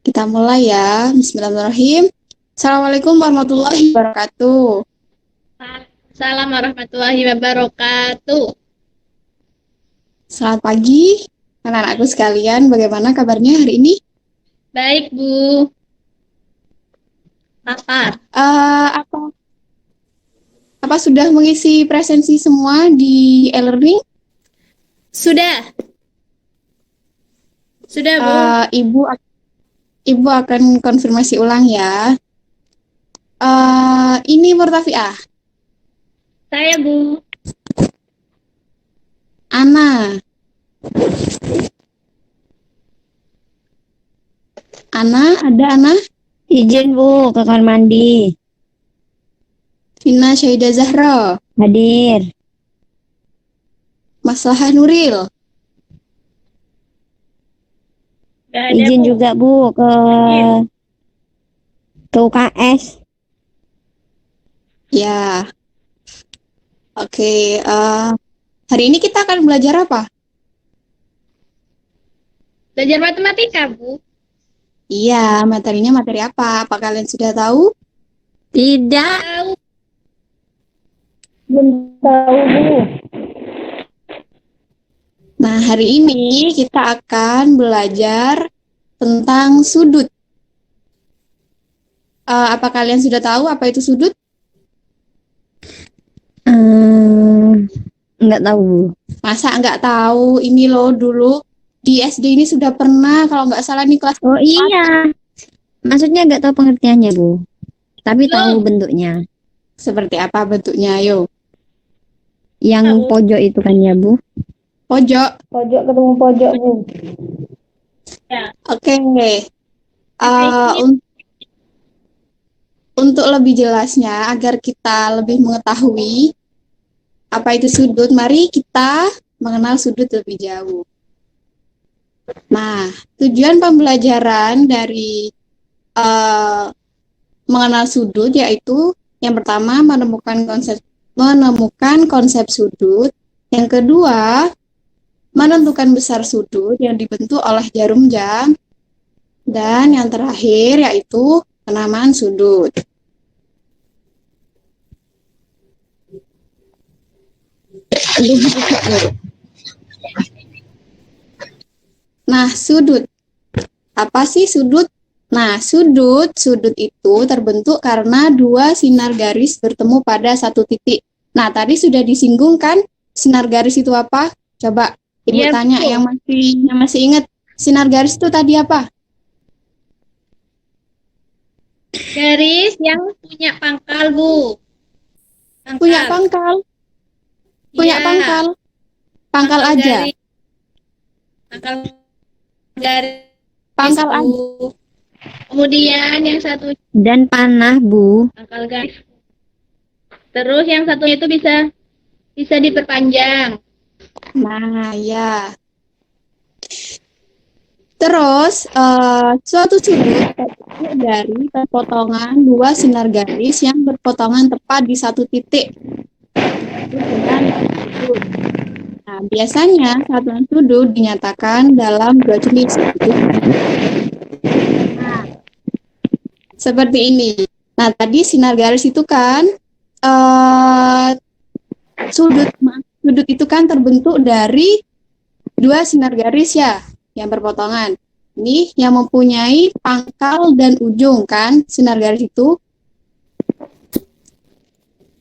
Kita mulai ya. Bismillahirrahmanirrahim. Assalamualaikum warahmatullahi wabarakatuh. Assalamualaikum warahmatullahi wabarakatuh. Selamat pagi, anak-anakku sekalian. Bagaimana kabarnya hari ini? Baik, Bu. Lapar. Apa sudah mengisi presensi semua di e-learning? Sudah. Sudah, Bu. Ibu akan konfirmasi ulang ya. Ini Murtafiah. Saya, Bu. Ana. Ada Ana? Izin Bu, ke kamar mandi. Vina Syahidah Zahra. Hadir. Maslahah Nuril. Gak ada, Izin Bu. juga Bu ke UKS. Ya. Oke. Hari ini kita akan belajar apa? Belajar matematika, Bu. Iya, materinya materi apa? Apa kalian sudah tahu? Tidak. Tahu. Belum tahu Bu. Nah, hari ini kita akan belajar tentang sudut. Apa kalian sudah tahu apa itu sudut? Enggak tahu Bu. Masa nggak tahu? Ini loh dulu di SD ini sudah pernah, kalau nggak salah nih kelas Oh 4. iya. Maksudnya enggak tahu pengertiannya Bu. Tapi tahu bentuknya. Seperti apa bentuknya? Ayo. Yang Tahu. pojok itu kan ya Bu. Pojok. Pojok ketemu pojok Bu. Ya. Oke. Untuk lebih jelasnya, agar kita lebih mengetahui apa itu sudut, mari kita mengenal sudut lebih jauh. Nah, tujuan pembelajaran dari mengenal sudut yaitu yang pertama menemukan konsep sudut, yang kedua menentukan besar sudut yang dibentuk oleh jarum jam, dan yang terakhir yaitu penamaan sudut. Nah, sudut. Apa sih sudut? Nah, sudut itu terbentuk karena dua sinar garis bertemu pada satu titik. Nah, tadi sudah disinggung kan sinar garis itu apa? Coba Ibu Iya, tanya Bu. yang masih ingat. Sinar garis itu tadi apa? Garis yang punya pangkal, Bu. Punya pangkal. Punya Iya. pangkal. Pangkal aja. Garis. Pangkal garis. Pangkal Bu. aja. Kemudian yang satu Dan panah Bu. pangkal garis. Terus yang satunya itu bisa diperpanjang. Nah, ya. Terus, suatu sudut terdiri dari perpotongan dua sinar garis yang berpotongan tepat di satu titik. Dengan sudut. Nah, biasanya satuan sudut dinyatakan dalam dua jenis. Nah, seperti ini. Nah, tadi sinar garis itu kan sudut itu kan terbentuk dari dua sinar garis ya, yang berpotongan. Ini yang mempunyai pangkal dan ujung kan, sinar garis itu.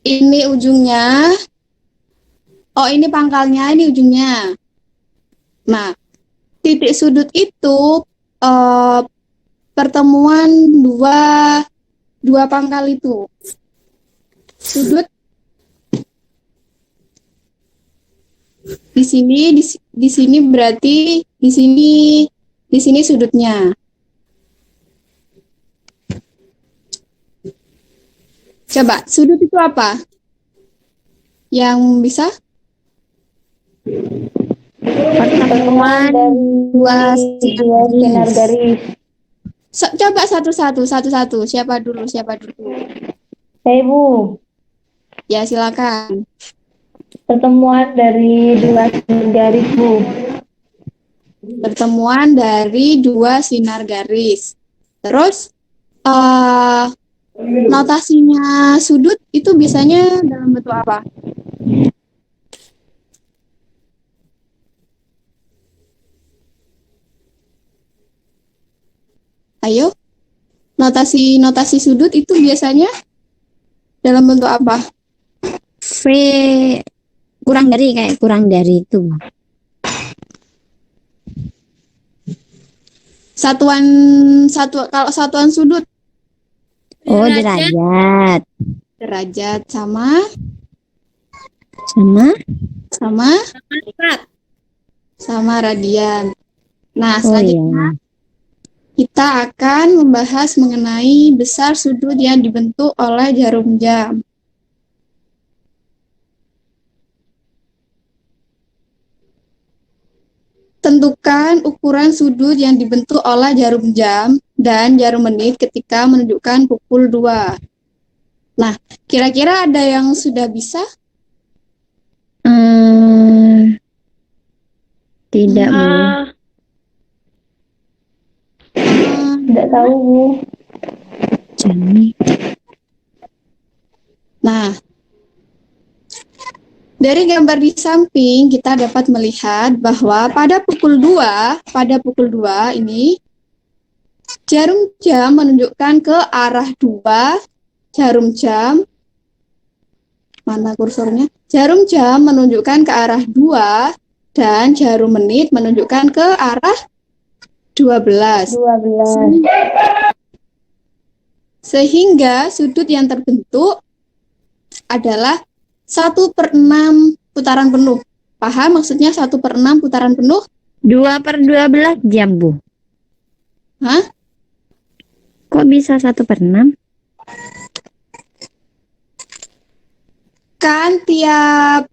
Ini ujungnya. Oh, ini pangkalnya, ini ujungnya. Nah, titik sudut itu pertemuan dua pangkal itu. Sudut di sini berarti di sini sudutnya. Coba, sudut itu apa? Yang bisa? Pertemuan dua sinar garis. Coba satu-satu. Siapa dulu? Saya Bu. Ya, silakan. Pertemuan dari dua sinar garis Bu. Pertemuan dari dua sinar garis. Terus eh, notasinya sudut itu biasanya dalam bentuk apa? Ayo, notasi sudut itu biasanya dalam bentuk apa? V kayak kurang dari itu. Kalau satuan sudut Oh, Derajat. derajat. derajat sama Sama? sama Empat. sama radian. Nah, Oh selanjutnya iya. kita akan membahas mengenai besar sudut yang dibentuk oleh jarum jam. Tentukan ukuran sudut yang dibentuk oleh jarum jam dan jarum menit ketika menunjukkan pukul 2. Nah, kira-kira ada yang sudah bisa? Tidak, Bu. Tidak tahu, Bu. Jami. Nah, dari gambar di samping kita dapat melihat bahwa pada pukul 2 ini jarum jam menunjukkan ke arah 2, jarum jam mana kursornya? Jarum jam menunjukkan ke arah 2 dan jarum menit menunjukkan ke arah 12. 12. Sehingga sudut yang terbentuk adalah 1/6 putaran penuh. Paham maksudnya 1/6 putaran penuh? 2/12 jam, Bu. Hah? Kok bisa 1/6? Kan tiap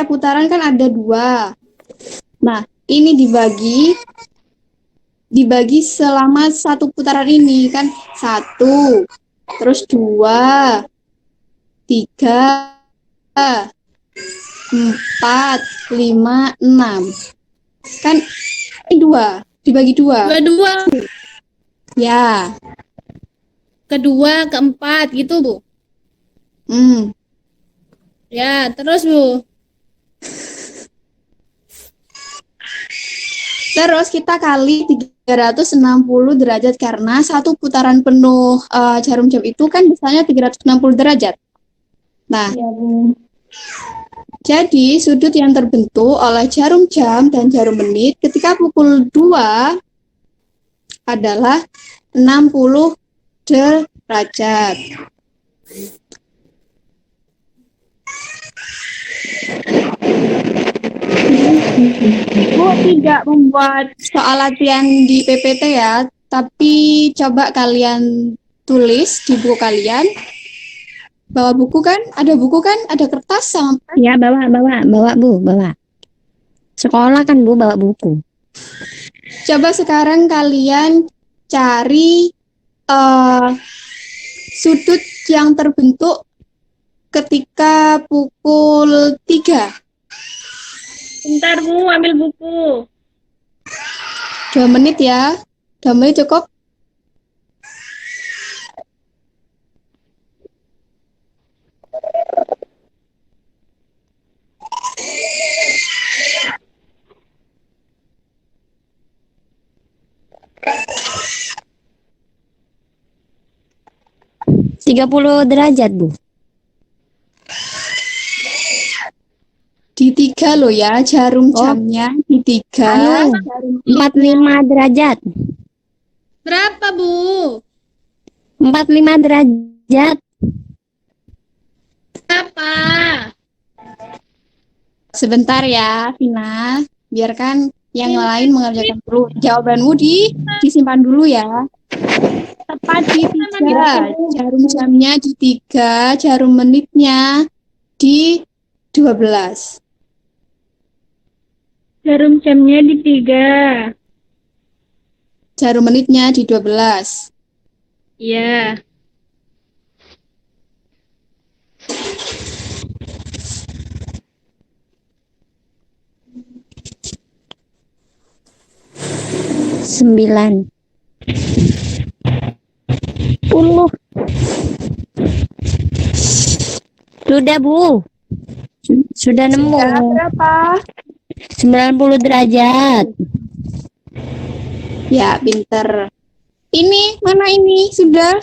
putaran kan ada 2. Nah, ini dibagi selama 1 putaran ini kan 1, terus 2, 3, 4, 5, 6. Kan ini 2, dibagi 2. Dua-dua. Ya. Kedua, keempat gitu, Bu. Ya, terus, Bu. Terus kita kali 360 derajat karena 1 putaran penuh jarum jam itu kan misalnya 360 derajat. Nah, Ya, Bu. jadi sudut yang terbentuk oleh jarum jam dan jarum menit ketika pukul 2 adalah 60 derajat. Bu tidak membuat soal latihan di PPT ya, tapi coba kalian tulis di buku kalian. Bawa buku kan? Ada buku kan? Ada kertas sama Ya, bawa, Bu, bawa. Sekolah kan, Bu, bawa buku. Coba sekarang kalian cari sudut yang terbentuk ketika pukul 3. Bentar, Bu, ambil buku. 2 menit ya. 2 menit cukup. Tiga 30 derajat, Bu. Di 3 loh ya, jarum Oh. jamnya di 3. Anu, Jarum 45 derajat. Berapa, Bu? 45 derajat. Berapa? Sebentar ya, Vina. Biarkan yang lain mengerjakan dulu. Jawabanmu disimpan dulu ya. Tepat di 3. Jarum jamnya di 3, jarum menitnya di 12. Jarum jamnya di 3. Jarum menitnya di 12. Iya. Sembilan. Puluh. Sudah, Bu. Sudah nemu. Sudah berapa? 90 derajat. Ya, pinter. Ini, mana ini? Sudah?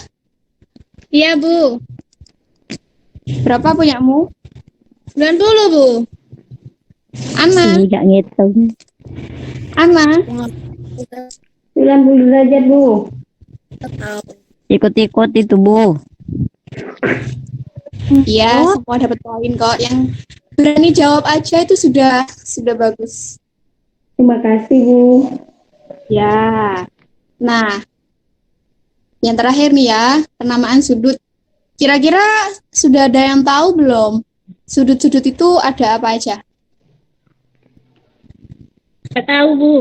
Iya, Bu. Berapa punyamu? 90, Bu. Ana, Ini gak ngitung. Ana. 90 derajat, Bu. Ikut-ikut itu, Bu. Iya, semua dapat poin kok. Yang berani jawab aja itu sudah bagus. Terima kasih, Bu. Ya. Nah, yang terakhir nih ya, penamaan sudut. Kira-kira sudah ada yang tahu belum? Sudut-sudut itu ada apa aja? Nggak tahu, Bu.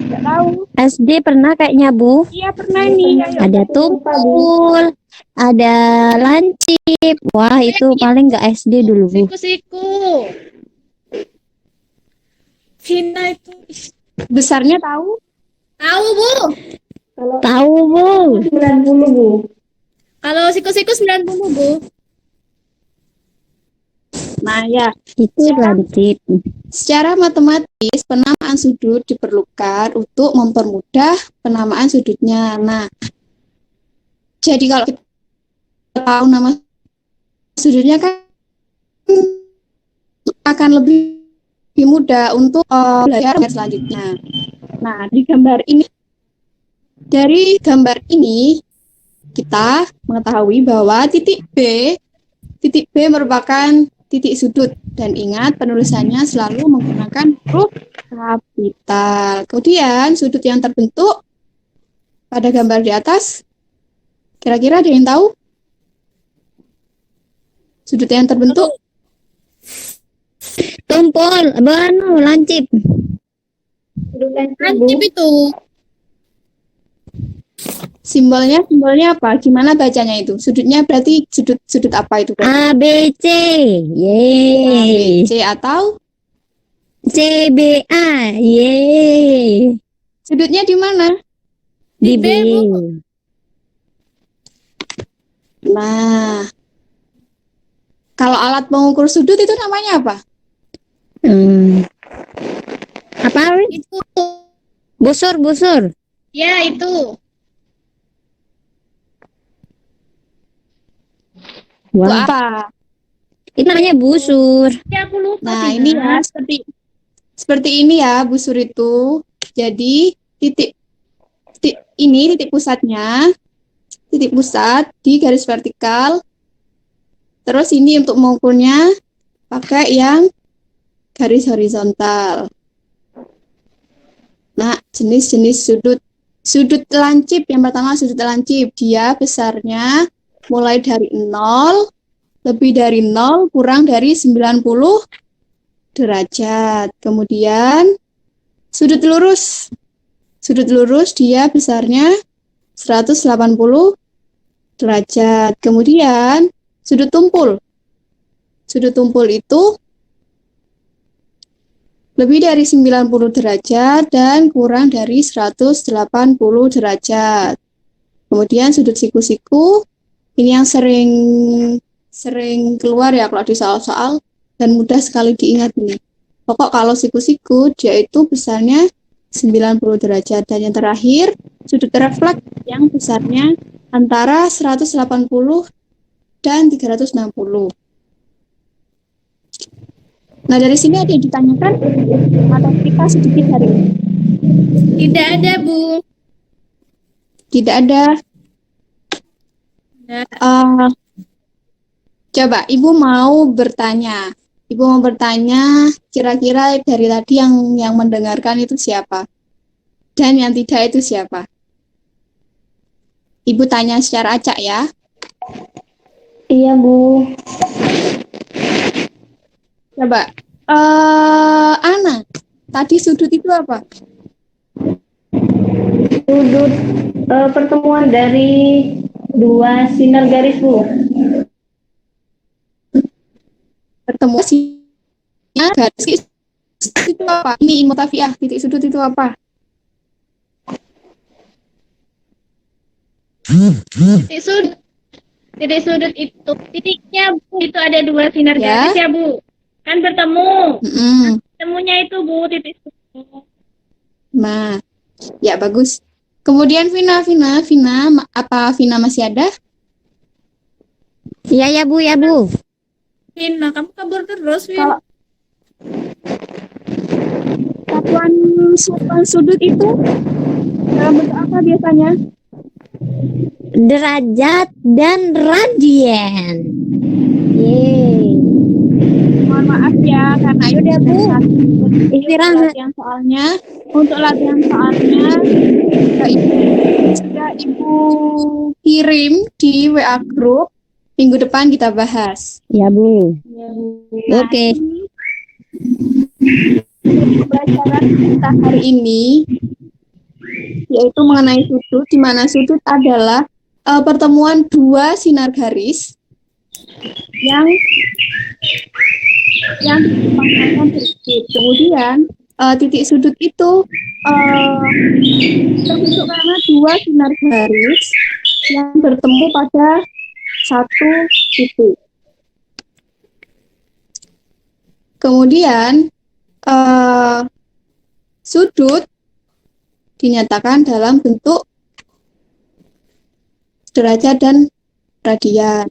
Nggak tahu. SD pernah kayaknya, Bu. Iya, pernah nih. Ada tumpul, ada lancip. Wah, itu paling nggak SD dulu, Bu. Siku-siku. Cina itu. Besarnya tahu? Tahu, Bu. Tahu, Bu. 90, Bu. Kalau siku-siku 90, Bu. Nah, ya. Itu lancip. Secara matematis, penamaan sudut diperlukan untuk mempermudah penamaan sudutnya. Nah, jadi kalau kita tahu nama sudutnya kan akan lebih mudah untuk belajar selanjutnya. Nah, dari gambar ini kita mengetahui bahwa titik B merupakan titik sudut, dan ingat penulisannya selalu menggunakan huruf kapital. Kemudian sudut yang terbentuk pada gambar di atas, kira-kira ada yang tahu? Sudut yang terbentuk? Tumpul, lancip. Lancip itu. Simbolnya apa? Gimana bacanya itu? Sudutnya berarti sudut apa itu? A, B, C. Yeay. C atau C, B, A. Yeay. sudutnya di mana? Di B, B. Bu. Nah, kalau alat pengukur sudut itu namanya apa? Apa? Itu. Busur. Ya, itu. Itu Wah, apa? itu namanya busur. Ya, aku lupa. Nah, Tina. ini ya seperti ini ya busur itu. Jadi titik pusatnya, titik pusat di garis vertikal. Terus ini untuk mengukurnya pakai yang garis horizontal. Nah, jenis-jenis sudut lancip, yang pertama sudut lancip, dia besarnya mulai dari 0, lebih dari 0, kurang dari 90 derajat. Kemudian sudut lurus. Sudut lurus dia besarnya 180 derajat. Kemudian sudut tumpul. Sudut tumpul itu lebih dari 90 derajat dan kurang dari 180 derajat. Kemudian sudut siku-siku, ini yang sering keluar ya kalau di soal-soal dan mudah sekali diingat ini. Pokok kalau siku-siku dia itu besarnya 90 derajat. Dan yang terakhir, sudut refleks yang besarnya antara 180 dan 360. Nah, dari sini ada yang ditanyakan atau kita sedikit hari ini? Tidak ada, Bu. Tidak ada. Tidak. Coba, Ibu mau bertanya. Kira-kira dari tadi yang mendengarkan itu siapa? Dan yang tidak itu siapa? Ibu tanya secara acak ya. Iya, Bu. Coba, Ana, tadi sudut itu apa? Sudut pertemuan dari dua sinar garis, Bu. Bertemu garis itu apa? Ini mutafiah, titik sudut itu apa? Titik sudut. Titik sudut itu. Titiknya Bu, itu ada dua sinar Ya. garis ya Bu. Kan bertemu. Mm-mm. Temunya itu Bu, titik sudut. Nah, ya bagus. Kemudian Vina, apa Vina masih ada? Iya ya Bu, ya Bu. Vina, kamu kabur terus, Win. Kalau satuan sudut itu dalam bentuk apa biasanya? Derajat dan radien. Yeay. Mohon maaf ya, karena itu Udah Bu, latihan istirahat. soalnya. Untuk latihan soalnya sudah Ibu kirim di WA Group. Minggu depan kita bahas. Ya Bu. Nah, Oke. Pembelajaran kita hari ini yaitu mengenai sudut, di mana sudut adalah pertemuan dua sinar garis yang dipangkatkan titik. Kemudian titik sudut itu terbentuk karena dua sinar garis yang bertemu pada satu titik. Kemudian sudut dinyatakan dalam bentuk derajat dan radian.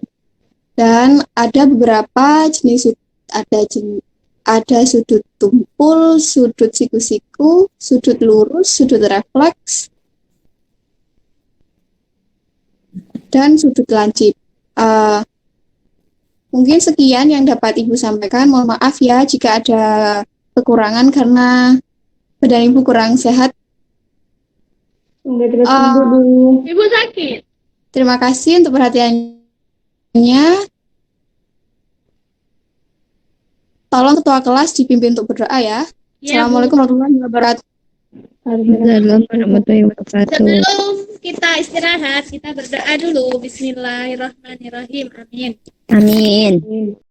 Dan ada beberapa jenis sudut. Ada sudut tumpul, sudut siku-siku, sudut lurus, sudut refleks, dan sudut lancip. Mungkin sekian yang dapat Ibu sampaikan. Mohon maaf ya jika ada kekurangan karena badan Ibu kurang sehat. Ibu sakit. Terima kasih untuk perhatiannya. Tolong ketua kelas dipimpin untuk berdoa ya. Ya, Bu. Assalamualaikum warahmatullahi wabarakatuh. Assalamualaikum warahmatullahi wabarakatuh. Sebelum kita istirahat, kita berdoa dulu. Bismillahirrahmanirrahim. Amin. Amin.